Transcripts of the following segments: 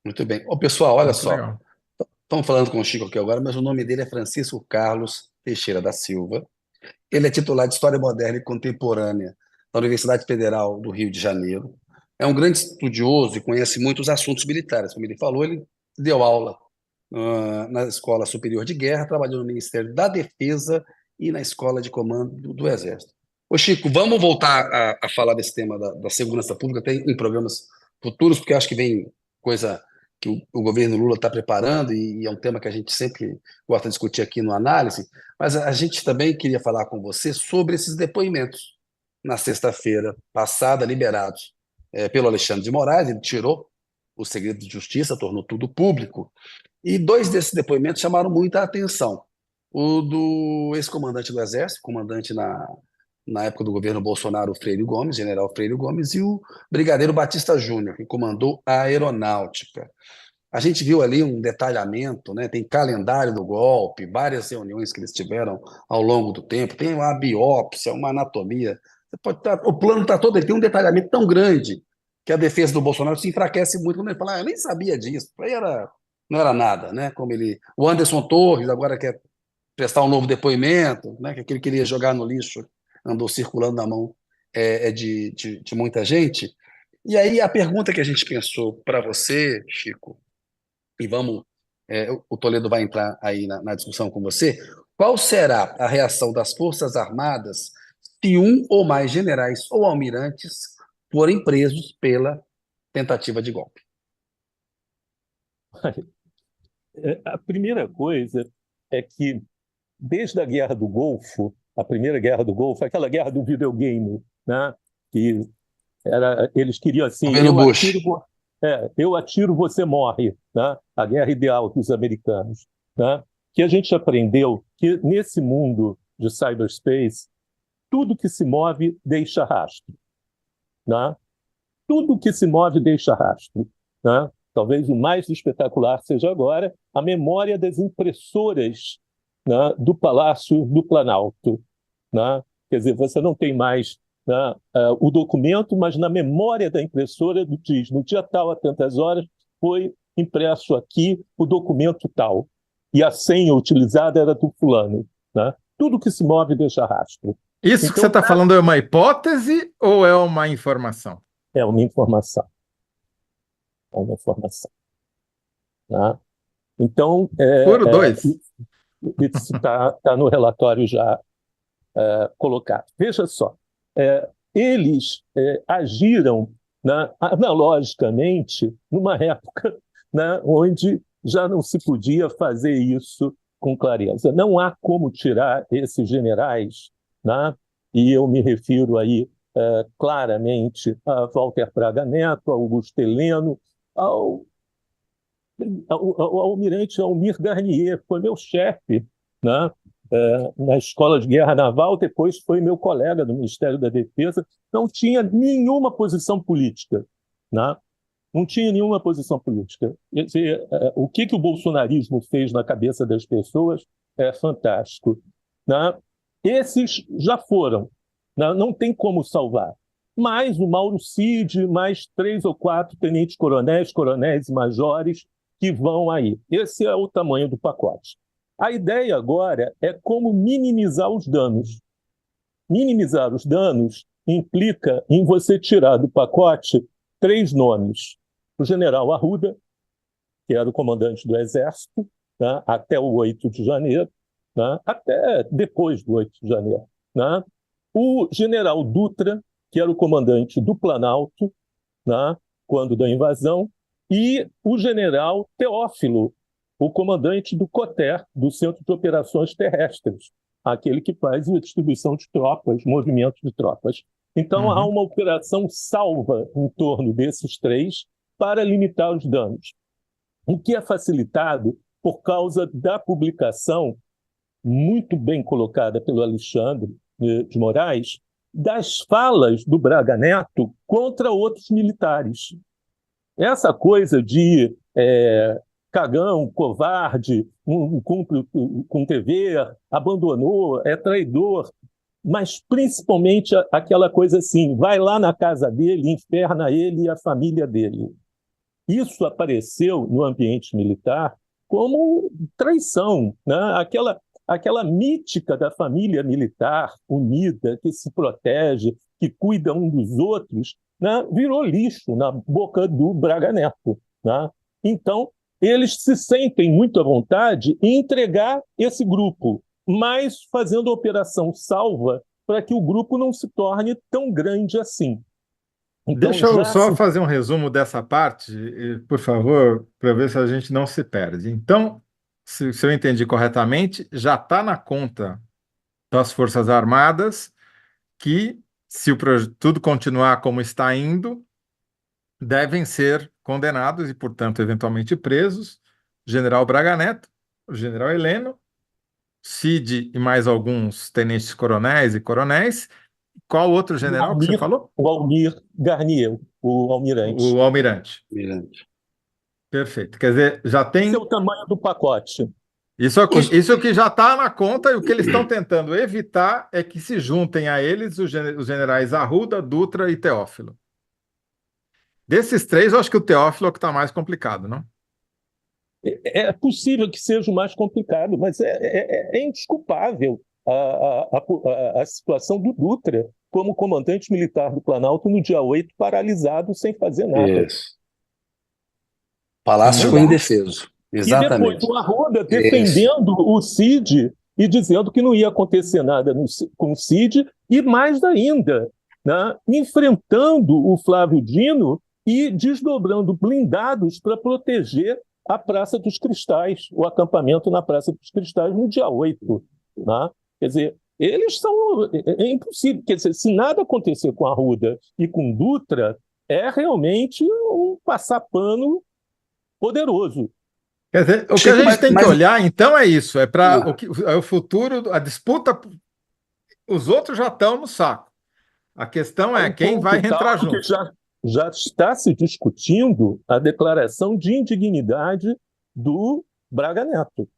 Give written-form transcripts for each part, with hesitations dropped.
Muito bem. Ô, pessoal, olha Muito só. legal. Estamos falando com o Chico aqui agora, mas o nome dele é Francisco Carlos Teixeira da Silva. Ele é titular de História Moderna e Contemporânea da Universidade Federal do Rio de Janeiro. É um grande estudioso e conhece muitos assuntos militares. Como ele falou, ele deu aula na Escola Superior de Guerra, trabalhou no Ministério da Defesa e na Escola de Comando do Exército. Ô Chico, vamos voltar a falar desse tema da segurança pública até em programas futuros, porque acho que vem coisa que o governo Lula está preparando e é um tema que a gente sempre gosta de discutir aqui no Análise, mas a gente também queria falar com você sobre esses depoimentos na sexta-feira passada, liberados pelo Alexandre de Moraes. Ele tirou o segredo de justiça, tornou tudo público, e dois desses depoimentos chamaram muita atenção. O do ex-comandante do Exército, comandante na época do governo Bolsonaro, Freire Gomes, general Freire Gomes, e o brigadeiro Batista Júnior, que comandou a aeronáutica. A gente viu ali um detalhamento, né? Tem calendário do golpe, várias reuniões que eles tiveram ao longo do tempo, tem uma biópsia, uma anatomia. O plano está todo, ele tem um detalhamento tão grande que a defesa do Bolsonaro se enfraquece muito quando ele fala, eu nem sabia disso, aí não era nada, né? O Anderson Torres agora quer prestar um novo depoimento, né? Que aquele que queria jogar no lixo andou circulando na mão de muita gente. E aí a pergunta que a gente pensou para você, Chico, e o Toledo vai entrar aí na discussão com você. Qual será a reação das Forças Armadas se um ou mais generais ou almirantes forem presos pela tentativa de golpe? A primeira coisa é que, desde a Guerra do Golfo, a primeira Guerra do Golfo, aquela guerra do videogame, né? Que eles queriam assim, Governo Bush. eu atiro, você morre, né? A guerra ideal dos americanos, né? Que a gente aprendeu que nesse mundo de cyberspace, tudo que se move deixa rastro, né? Tudo que se move deixa rastro, né? Talvez o mais espetacular seja agora a memória das impressoras, né, do Palácio do Planalto, né? Quer dizer, você não tem mais, né, o documento, mas na memória da impressora diz, no dia tal, a tantas horas, foi impresso aqui o documento tal, e a senha utilizada era do fulano, né? Tudo que se move deixa rastro. Isso que você Então, está falando é uma hipótese ou é uma informação? é uma informação, é uma informação, né? Então, Furo dois. isso está no relatório já colocado. Veja só, eles agiram, né, analogicamente numa época, né, onde já não se podia fazer isso com clareza. Não há como tirar esses generais, né, e eu me refiro aí claramente a Walter Braga Neto, a Augusto Heleno, ao o almirante Almir Garnier foi meu chefe, né? Na Escola de Guerra Naval, depois foi meu colega do Ministério da Defesa, não tinha nenhuma posição política, né? Não tinha nenhuma posição política. Quer dizer, o que o bolsonarismo fez na cabeça das pessoas é fantástico, né? Esses já foram, né? Não tem como salvar. Mais o Mauro Cid, mais três ou quatro tenentes-coronéis, coronéis e majores que vão aí. Esse é o tamanho do pacote. A ideia agora é como minimizar os danos. Minimizar os danos implica em você tirar do pacote três nomes. O general Arruda, que era o comandante do Exército, né, até o 8 de janeiro, né, até depois do 8 de janeiro. Né? O general Dutra, que era o comandante do Planalto, né, quando da invasão, e o general Teófilo, o comandante do COTER, do Centro de Operações Terrestres, aquele que faz a distribuição de tropas, movimento de tropas. Então, há Uhum. uma operação salva em torno desses três para limitar os danos, o que é facilitado por causa da publicação, muito bem colocada pelo Alexandre de Moraes, das falas do Braga Neto contra outros militares. Essa coisa de cagão, covarde, não cumpre com dever, abandonou, é traidor, mas principalmente aquela coisa assim, vai lá na casa dele, inferna ele e a família dele. isso apareceu no ambiente militar como traição, né? Aquela mítica da família militar unida, que se protege, que cuida um dos outros, né? Virou lixo na boca do Braga Neto, né? Então, eles se sentem muito à vontade em entregar esse grupo, mas fazendo operação salva para que o grupo não se torne tão grande assim. Então, Deixa eu já só se... fazer um resumo dessa parte, por favor, para ver se a gente não se perde. Então, se eu entendi corretamente, já está na conta das Forças Armadas que, se tudo continuar como está indo, devem ser condenados e, portanto, eventualmente presos o general Braga Neto, o general Heleno, Cid e mais alguns tenentes-coronéis e coronéis. Qual outro general que você falou? O Almir Garnier, o almirante. O almirante. Mirante. Perfeito. Quer dizer, já Esse é tem. o tamanho do pacote. Isso é o que já está na conta, e o que eles estão tentando evitar é que se juntem a eles os generais Arruda, Dutra e Teófilo. Desses três, eu acho que o Teófilo é o que está mais complicado, não? É possível que seja o mais complicado, mas é indesculpável a situação do Dutra como comandante militar do Planalto no dia 8, paralisado, sem fazer nada. Isso. Palácio Não ficou dá. indefeso. E depois Exatamente. o Arruda Isso. defendendo o Cid e dizendo que não ia acontecer nada com o Cid, e mais ainda, né, enfrentando o Flávio Dino e desdobrando blindados para proteger a Praça dos Cristais, o acampamento na Praça dos Cristais no dia 8. Né? Quer dizer, eles são... É impossível. Quer dizer, se nada acontecer com Arruda e com Dutra, é realmente um passar pano poderoso. Quer dizer, o que a Chico, gente tem que mas- olhar, então, é isso: é para o futuro, a disputa, os outros já estão no saco. A questão é quem vai entrar Porque junto. já está se discutindo a declaração de indignidade do Braga Neto.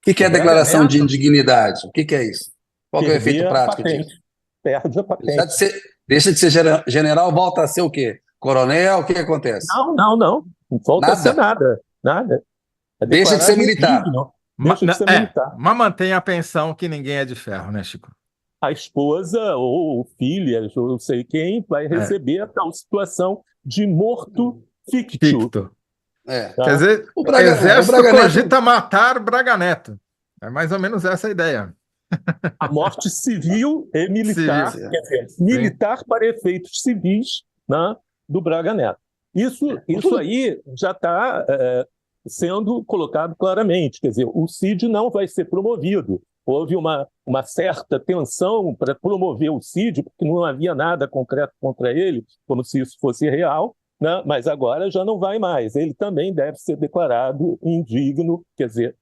O que é a Braga declaração de Neto indignidade? O que é isso? Qual que é o efeito perder a prático patente. disso? Perde a patente. Deixa de ser general, volta a ser o quê? Coronel, o que acontece? Não. Não volta a ser Nada. nada. É Deixa de ser declarado militar. indigno. Deixa de ser militar. Mas mantém a pensão que ninguém é de ferro, né, Chico? A esposa ou filha, ou não sei quem, vai receber a tal situação de morto ficto. Ficto. É. Tá? Quer dizer, O o exército Braga Neto- cogita matar Braga Neto. É mais ou menos essa a ideia. A morte civil e militar, Civil. quer dizer, militar para efeitos civis, né, do Braga Neto. Isso aí já está sendo colocado claramente. Quer dizer, o Cid não vai ser promovido. Houve uma certa tensão para promover o Cid, porque não havia nada concreto contra ele, como se isso fosse real, né? Mas agora já não vai mais. Ele também deve ser declarado indigno, quer dizer...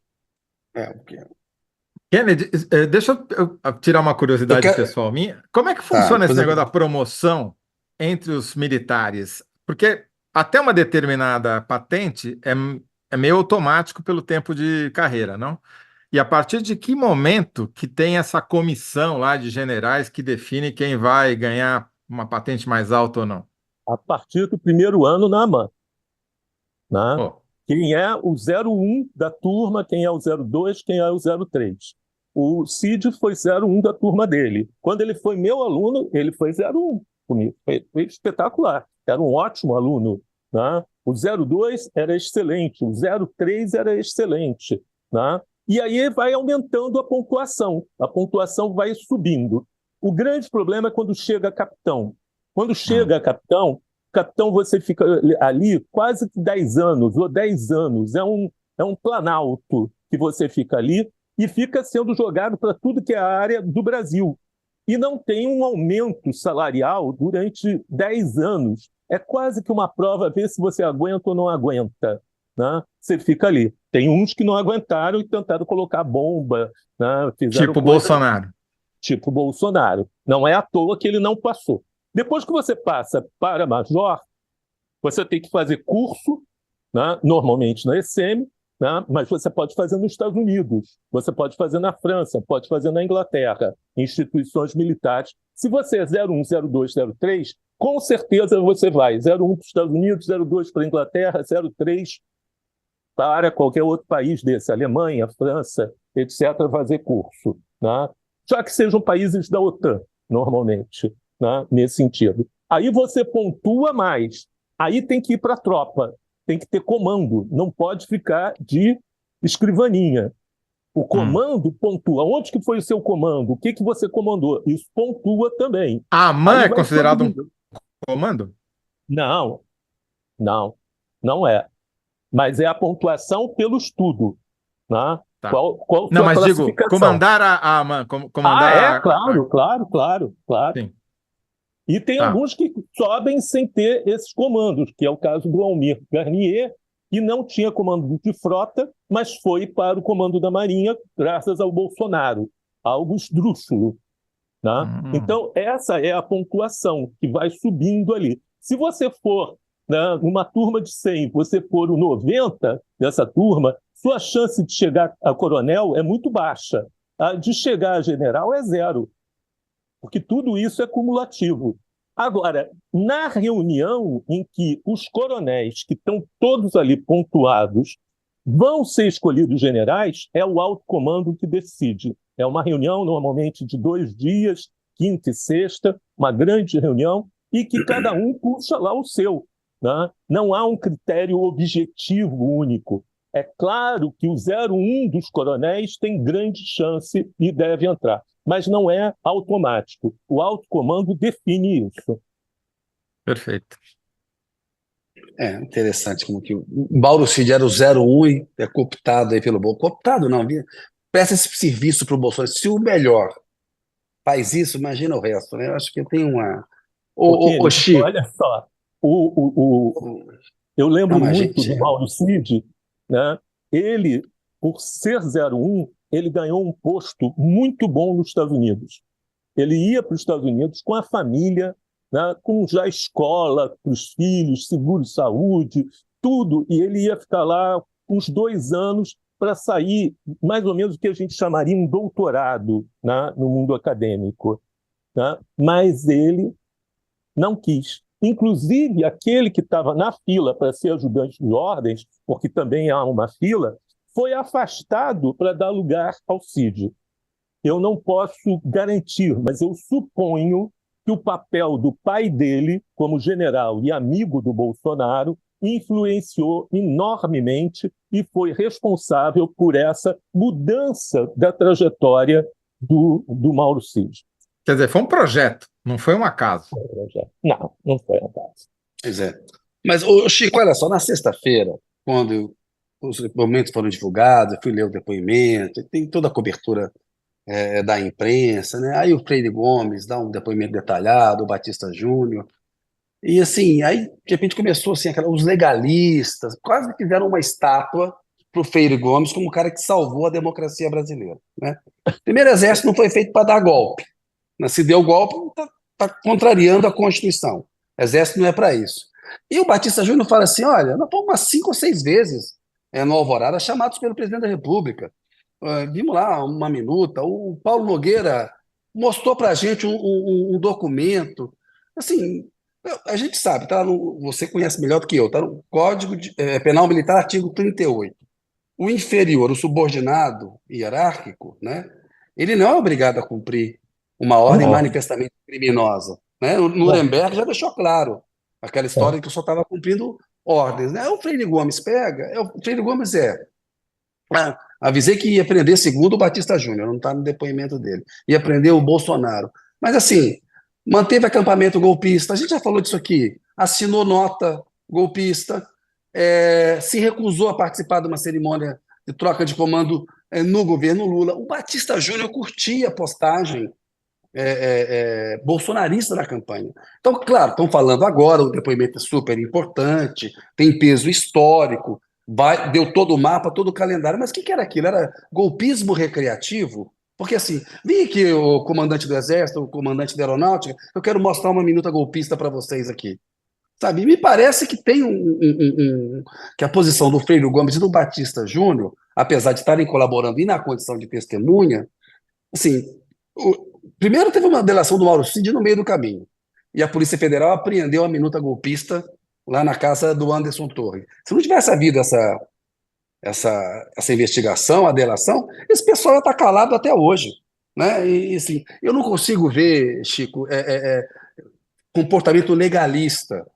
Kennedy, deixa eu tirar uma curiosidade pessoal minha. Como é que funciona esse negócio da promoção entre os militares? Porque até uma determinada patente é meio automático pelo tempo de carreira, não? E a partir de que momento que tem essa comissão lá de generais que define quem vai ganhar uma patente mais alta ou não? A partir do primeiro ano na AMAN. Né? Oh. Quem é o 01 da turma, quem é o 02, quem é o 03. O Cid foi 01 da turma dele. Quando ele foi meu aluno, ele foi 01 comigo. Foi espetacular. Era um ótimo aluno. Né? O 02 era excelente, o 03 era excelente. Né? E aí vai aumentando a pontuação vai subindo. O grande problema é quando chega capitão. Quando chega capitão, você fica ali quase 10 anos, ou 10 anos. É um planalto que você fica ali e fica sendo jogado para tudo que é a área do Brasil. E não tem um aumento salarial durante 10 anos. É quase que uma prova, ver se você aguenta ou não aguenta. Né? Você fica ali. Tem uns que não aguentaram e tentaram colocar bomba. Né? Tipo Bolsonaro. Tipo Bolsonaro. Não é à toa que ele não passou. Depois que você passa para major, você tem que fazer curso, né? Normalmente na ECM, né? Mas você pode fazer nos Estados Unidos, você pode fazer na França, pode fazer na Inglaterra, instituições militares. Se você é 01, 02, 03, com certeza você vai 01 para os Estados Unidos, 02 para a Inglaterra, 03 para qualquer outro país desse, Alemanha, França, etc., fazer curso, né? Já que sejam países da OTAN, normalmente, né? Nesse sentido. Aí você pontua mais, aí tem que ir para a tropa, tem que ter comando, não pode ficar de escrivaninha. O comando pontua. Onde que foi o seu comando? O que que você comandou? Isso pontua também. A AMAN Aí é vai considerado um subindo. comando? Não, não, não é. Mas é a pontuação pelo estudo, né? Tá. Qual Não, sua mas digo, classificação? comandar a AMAN, Ah, é? comandar Claro, claro, claro, claro. sim, E tem tá. alguns que sobem sem ter esses comandos, que é o caso do Almir Garnier, que não tinha comando de frota, mas foi para o comando da Marinha graças ao Bolsonaro, algo esdrúxulo, né? Hum. Então, essa é a pontuação que vai subindo ali. Se você for, né, numa turma de 100, você for o 90 dessa turma, sua chance de chegar a coronel é muito baixa. A de chegar a general é zero, porque tudo isso é cumulativo. Agora, na reunião em que os coronéis, que estão todos ali pontuados, vão ser escolhidos generais, é o alto comando que decide. É uma reunião, normalmente, de 2 dias, quinta e sexta, uma grande reunião, e que cada um puxa lá o seu, né? Não há um critério objetivo único. É claro que o 01 dos coronéis tem grande chance e deve entrar, mas não é automático. O alto comando define isso. Perfeito. É interessante como que o Mauro Cid era o 01 e é cooptado aí pelo Bolsonaro. Cooptado não, presta esse serviço para o Bolsonaro. Se o melhor faz isso, imagina o resto, né? Eu acho que tem uma. Ô, Porque, Chico, olha só, eu lembro não, a muito gente. do Mauro Cid, né? Ele, por ser 01, ele ganhou um posto muito bom nos Estados Unidos. Ele ia para os Estados Unidos com a família, né, com já escola para os filhos, seguro-saúde, tudo, e ele ia ficar lá uns 2 anos para sair mais ou menos o que a gente chamaria um doutorado, né, no mundo acadêmico, né? Mas ele não quis. Inclusive, aquele que estava na fila para ser ajudante de ordens, porque também há uma fila, foi afastado para dar lugar ao Cid. Eu não posso garantir, mas eu suponho que o papel do pai dele, como general e amigo do Bolsonaro, influenciou enormemente e foi responsável por essa mudança da trajetória do Mauro Cid. Quer dizer, foi um projeto, não foi um acaso. Não, não foi um caso. Pois é. Mas, ô, Chico, olha só, na sexta-feira, quando os documentos foram divulgados, eu fui ler o depoimento, tem toda a cobertura da imprensa, né? Aí o Freire Gomes dá um depoimento detalhado, o Batista Júnior. E assim, aí de repente começou assim, os legalistas quase fizeram uma estátua para o Freire Gomes como o cara que salvou a democracia brasileira, né? Primeiro exército não foi feito para dar golpe, né? Se deu golpe, está contrariando a Constituição. Exército não é para isso. E o Batista Júnior fala assim: olha, nós fomos umas 5 ou 6 vezes no Alvorada chamados pelo presidente da República. Vimos lá uma minuta. O Paulo Nogueira mostrou para a gente um documento. Assim, a gente sabe, tá você conhece melhor do que eu, tá no Penal Militar, artigo 38. O inferior, o subordinado hierárquico, né, ele não é obrigado a cumprir uma ordem Não, manifestamente criminosa. Né? O não, Nuremberg já deixou claro aquela história não. que eu só estava cumprindo ordens. Né? O Freire Gomes pega, o Freire Gomes avisei que ia prender segundo o Batista Júnior, não está no depoimento dele. Ia prender o Bolsonaro. Mas assim, manteve acampamento golpista, a gente já falou disso aqui, assinou nota golpista, se recusou a participar de uma cerimônia de troca de comando no governo Lula. O Batista Júnior curtia a postagem bolsonarista na campanha. Então, claro, estão falando agora, o depoimento é super importante, tem peso histórico, deu todo o mapa, todo o calendário, mas o que era aquilo? Era golpismo recreativo? Porque assim, vem aqui o comandante do Exército, o comandante da Aeronáutica, eu quero mostrar uma minuta golpista para vocês aqui. sabe? Me parece que tem que a posição do Freire Gomes e do Batista Júnior, apesar de estarem colaborando e na condição de testemunha, assim, primeiro teve uma delação do Mauro Cid no meio do caminho, e a Polícia Federal apreendeu a minuta golpista lá na casa do Anderson Torres. Se não tivesse havido essa investigação, a delação, esse pessoal ia estar calado até hoje, né? E assim, eu não consigo ver, Chico, comportamento legalista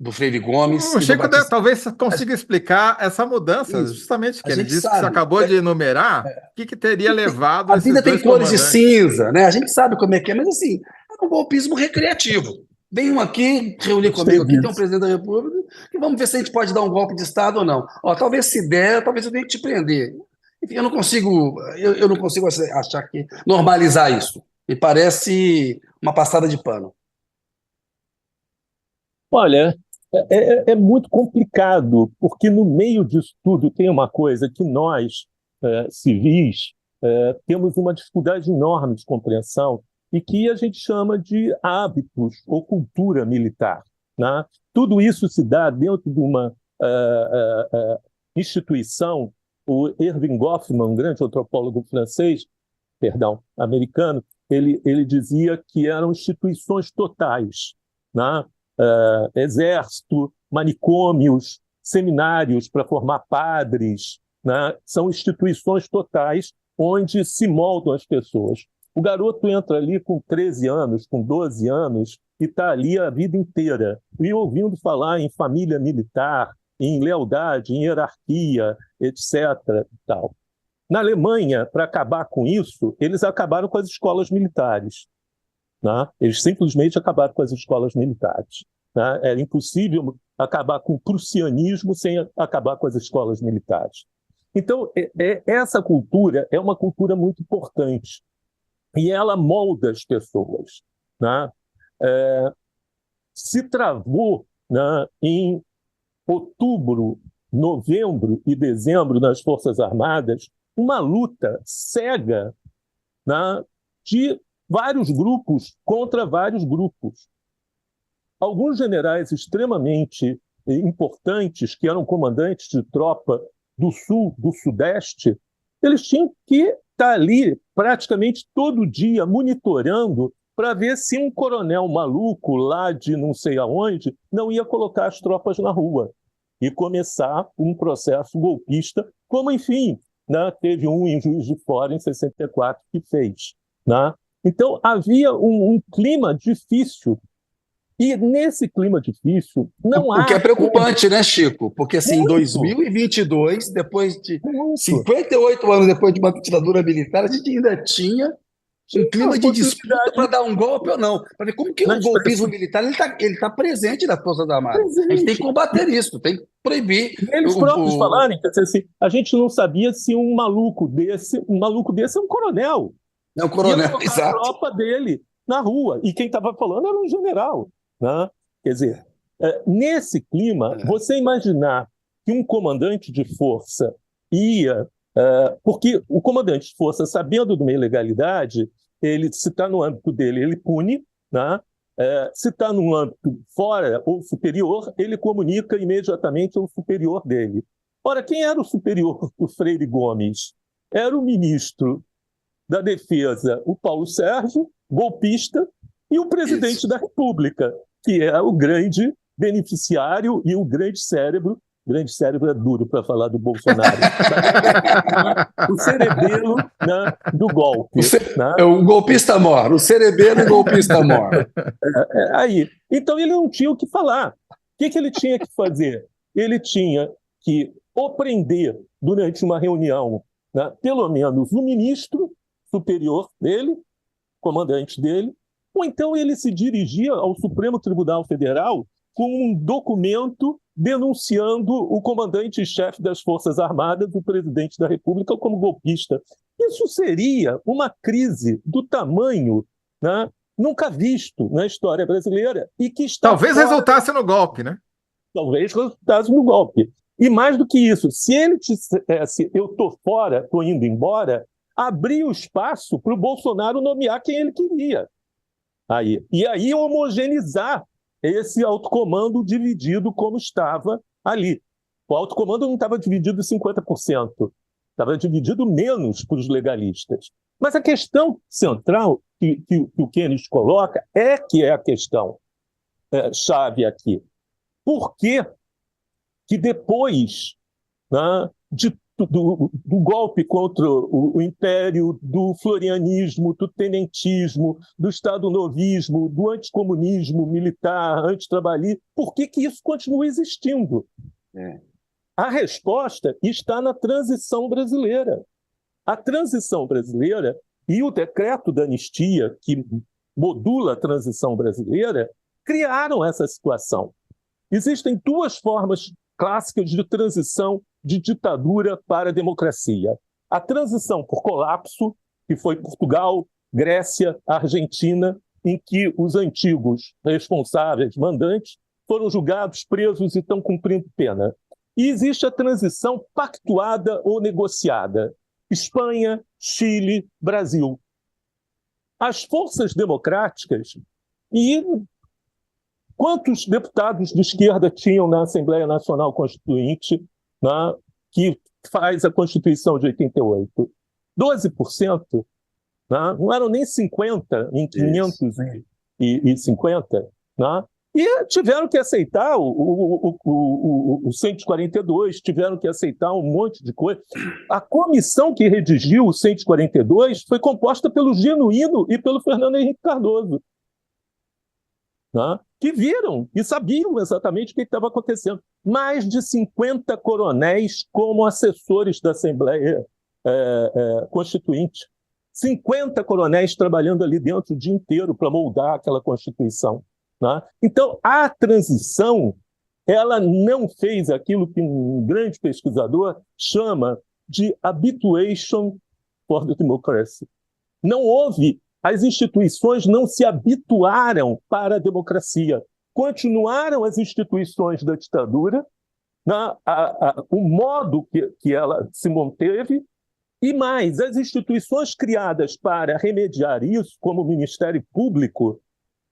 do Freire Gomes O e do Chico Batista. talvez consiga explicar essa mudança, Isso, justamente a que ele gente disse que você sabe. acabou de enumerar, o que teria levado A esses vida tem dois cores de comandantes. cinza, né? A gente sabe como é que é, mas assim, é um golpismo recreativo. Venham aqui, reunir Gostei comigo aqui, tem um disso. presidente da República, e vamos ver se a gente pode dar um golpe de Estado ou não. Ó, talvez se der, talvez eu tenha que te prender. Enfim, eu não consigo achar que normalizar isso. Me parece uma passada de pano. Olha, é muito complicado, porque no meio disso tudo tem uma coisa que nós, civis, temos uma dificuldade enorme de compreensão e que a gente chama de hábitos ou cultura militar, né? Tudo isso se dá dentro de uma instituição. O Erving Goffman, um grande antropólogo francês, perdão, americano, ele dizia que eram instituições totais, né? Exército, manicômios, seminários para formar padres, né? São instituições totais onde se moldam as pessoas. O garoto entra ali com 13 anos, com 12 anos, e está ali a vida inteira, e ouvindo falar em família militar, em lealdade, em hierarquia, etc. Tal. Na Alemanha, para acabar com isso, eles acabaram com as escolas militares. Né? Eles simplesmente acabaram com as escolas militares. Né? Era impossível acabar com o prussianismo sem acabar com as escolas militares. Então, essa cultura é uma cultura muito importante e ela molda as pessoas. Né? Se travou, né, em outubro, novembro e dezembro nas Forças Armadas uma luta cega, né, de vários grupos contra vários grupos. Alguns generais extremamente importantes, que eram comandantes de tropa do Sul, do Sudeste, eles tinham que estar ali praticamente todo dia monitorando para ver se um coronel maluco lá de não sei aonde não ia colocar as tropas na rua e começar um processo golpista, como, enfim, né, teve um em Juiz de Fora, em 64, que fez. Né? Então, havia um clima difícil. E nesse clima difícil, não há... O que é preocupante, né, Chico? Porque, assim, em Muito, 2022, depois de muito. 58 anos depois de uma ditadura militar, a gente ainda tinha um clima de disputa para dar um golpe ou não. Para ver como que o golpismo militar ele tá presente nas Forças Armadas. A gente tem que combater isso, tem que proibir. E eles próprios falarem, quer dizer, assim, a gente não sabia se um maluco desse é um coronel. É o coronel, ia colocar exato. A tropa dele na rua. E quem estava falando era um general. Né? Quer dizer, nesse clima, você imaginar que um comandante de força ia... porque o comandante de força, sabendo de uma ilegalidade, ele, se está no âmbito dele, ele pune, né? Se está no âmbito fora ou superior, ele comunica imediatamente ao superior dele. Ora, quem era o superior do Freire Gomes? Era o ministro da Defesa, o Paulo Sérgio, golpista, e o presidente da República, que é o grande beneficiário e o grande cérebro. Grande cérebro é duro para falar do Bolsonaro. O cerebelo, né, do golpe. Né? É o golpista mor, o cerebelo e o golpista mor. Aí. Então ele não tinha o que falar. O que ele tinha que fazer? Ele tinha que ou prender durante uma reunião, né, pelo menos o ministro superior dele, comandante dele, ou então ele se dirigia ao Supremo Tribunal Federal com um documento denunciando o comandante-chefe das Forças Armadas, o presidente da República, como golpista. Isso seria uma crise do tamanho, né, nunca visto na história brasileira e que está talvez resultasse no golpe, né? Talvez resultasse no golpe. E mais do que isso, se ele dissesse eu estou fora, estou indo embora, abria o espaço para o Bolsonaro nomear quem ele queria. E aí homogeneizar esse alto comando dividido como estava ali. O alto comando não estava dividido 50%, estava dividido menos para os legalistas. Mas a questão central que o Keynes coloca que é a questão chave aqui. Por que que depois, né, do golpe contra o Império, do florianismo, do tenentismo, do Estado-novismo, do anticomunismo militar, antitrabalhista, por que que isso continua existindo? A resposta está na transição brasileira. A transição brasileira e o decreto da anistia, que modula a transição brasileira, criaram essa situação. Existem duas formas clássicas de transição de ditadura para a democracia. A transição por colapso, que foi Portugal, Grécia, Argentina, em que os antigos responsáveis, mandantes, foram julgados, presos e estão cumprindo pena. E existe a transição pactuada ou negociada. Espanha, Chile, Brasil. As forças democráticas e quantos deputados de esquerda tinham na Assembleia Nacional Constituinte, né, que faz a Constituição de 88? 12%, né? Não eram nem 50 em 550, né? E tiveram que aceitar o 142, tiveram que aceitar um monte de coisa. A comissão que redigiu o 142 foi composta pelo Genuíno e pelo Fernando Henrique Cardoso, né? Que viram e sabiam exatamente o que estava acontecendo. Mais de 50 coronéis como assessores da Assembleia Constituinte. 50 coronéis trabalhando ali dentro o dia inteiro para moldar aquela Constituição, né? Então, a transição ela não fez aquilo que um grande pesquisador chama de habituation for the democracy. Não houve, as instituições não se habituaram para a democracia. Continuaram as instituições da ditadura, né, o modo que ela se manteve, e mais, as instituições criadas para remediar isso, como o Ministério Público,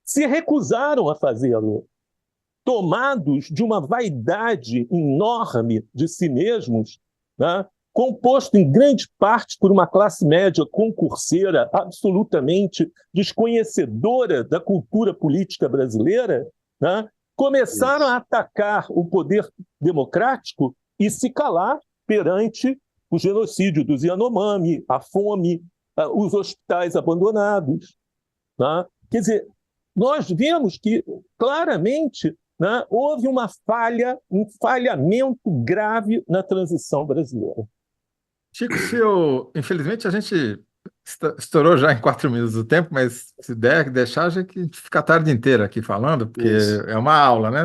se recusaram a fazê-lo, tomados de uma vaidade enorme de si mesmos, né, composto em grande parte por uma classe média concurseira absolutamente desconhecedora da cultura política brasileira, né, começaram a atacar o poder democrático e se calar perante o genocídio dos Yanomami, a fome, os hospitais abandonados, né? Quer dizer, nós vemos que, claramente, né, houve uma falha, um falhamento grave na transição brasileira. Chico, infelizmente a gente estourou já em 4 minutos do tempo, mas se der, deixar, já que a gente fica a tarde inteira aqui falando, porque é uma aula, né?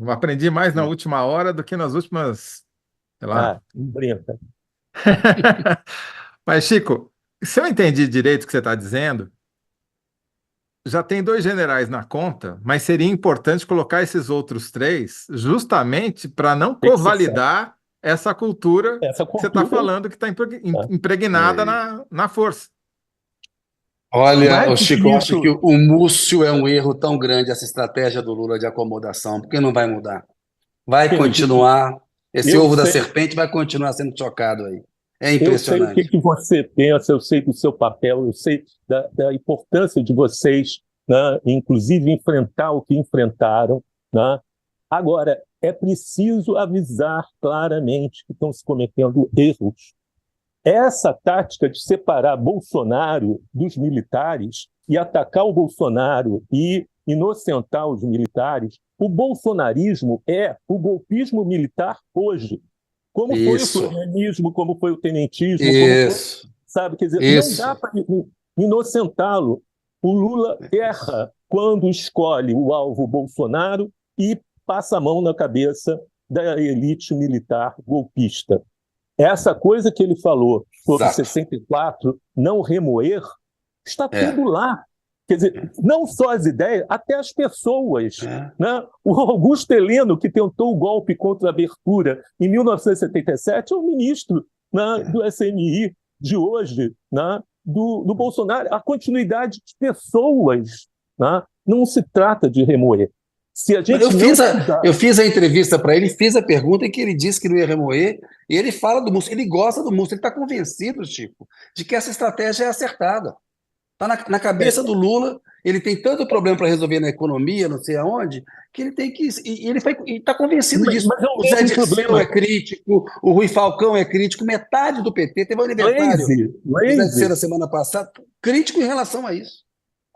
Aprendi mais na última hora do que nas últimas, sei lá. Não brinca. Mas, Chico, se eu entendi direito o que você está dizendo, já tem 2 generais na conta, mas seria importante colocar esses outros 3 justamente para não convalidar essa cultura que você está falando que está impregnada na força. Olha, Chico, eu acho que o Múcio é um erro tão grande, essa estratégia do Lula de acomodação, porque não vai mudar. Vai continuar, esse ovo da serpente vai continuar sendo chocado aí. É impressionante. Eu sei o que você pensa, eu sei do seu papel, eu sei da importância de vocês, né, inclusive enfrentar o que enfrentaram, né? Agora, é preciso avisar claramente que estão se cometendo erros. Essa tática de separar Bolsonaro dos militares e atacar o Bolsonaro e inocentar os militares, o bolsonarismo é o golpismo militar hoje. Como foi o florianismo, como foi o tenentismo, sabe? Quer dizer, não dá para inocentá-lo. O Lula erra quando escolhe o alvo Bolsonaro e passa a mão na cabeça da elite militar golpista. Essa coisa que ele falou sobre 64, não remoer, está tudo lá. Quer dizer, não só as ideias, até as pessoas. Né? O Augusto Heleno, que tentou o golpe contra a abertura em 1977, é o ministro, né, do SNI de hoje, né, do Bolsonaro. A continuidade de pessoas, né? Não se trata de remoer. Se a gente Eu não fiz estudar, eu fiz a entrevista para ele, fiz a pergunta em que ele disse que não ia remoer, e ele fala do músculo, ele gosta do músculo, ele está convencido, Chico, de que essa estratégia é acertada. Está na cabeça do Lula, ele tem tanto problema para resolver na economia, não sei aonde, que ele tem que. E ele está convencido disso. mas é o O Zé mesmo Dirceu é problema. crítico, o Rui Falcão é crítico, metade do PT. Teve um aniversário do Zé Dirceu na Lazy. semana passada, crítico em relação a isso.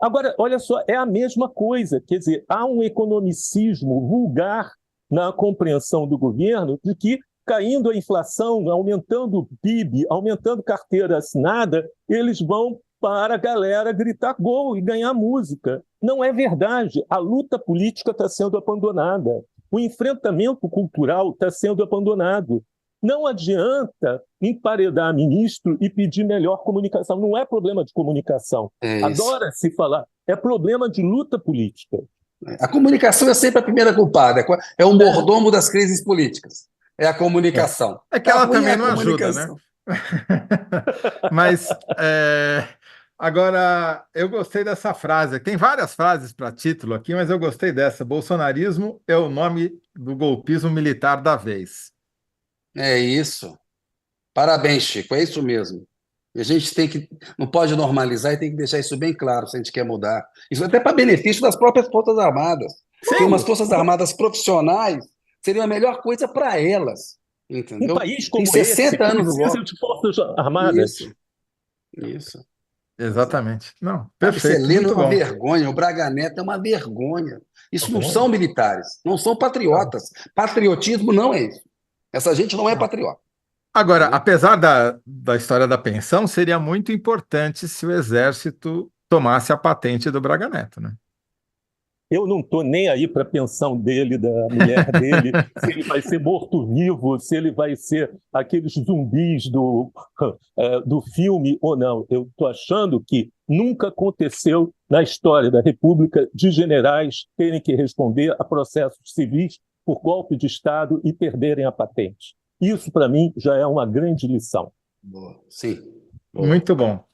Agora, olha só, é a mesma coisa. Quer dizer, há um economicismo vulgar na compreensão do governo de que, caindo a inflação, aumentando o PIB, aumentando carteira assinada, eles vão para a galera gritar gol e ganhar música. Não é verdade. A luta política está sendo abandonada. O enfrentamento cultural está sendo abandonado. Não adianta emparedar ministro e pedir melhor comunicação. Não é problema de comunicação. É isso. Adora-se falar. É problema de luta política. A comunicação é sempre a primeira culpada, é o mordomo das crises políticas. É a comunicação. É que Tá ela ruim também a não ajuda, né? comunicação. Mas agora eu gostei dessa frase. Tem várias frases para título aqui, mas eu gostei dessa. Bolsonarismo é o nome do golpismo militar da vez. É isso. Parabéns, Chico, é isso mesmo. E a gente não pode normalizar e tem que deixar isso bem claro se a gente quer mudar. Isso até para benefício das próprias Forças Armadas. Ter umas Sim, Forças Armadas profissionais seria a melhor coisa para elas, Um entendeu? país Tem como esse 60 anos do precisa golpe. de forças armadas. Isso. exatamente. Não, A perfeito, Celeno é muito uma bom. vergonha, o Braga Neto é uma vergonha. Isso não Não, são militares, não são patriotas. Patriotismo não é isso. Essa gente não é não. patriota. Agora, Entendeu? apesar da história da pensão, seria muito importante se o Exército tomasse a patente do Braga Neto, né? Eu não estou nem aí para a pensão dele, da mulher dele, se ele vai ser morto-vivo, se ele vai ser aqueles zumbis do filme ou não. Eu estou achando que nunca aconteceu na história da República de generais terem que responder a processos civis por golpe de Estado e perderem a patente. Isso, para mim, já é uma grande lição. Boa. Sim. Boa. Muito bom.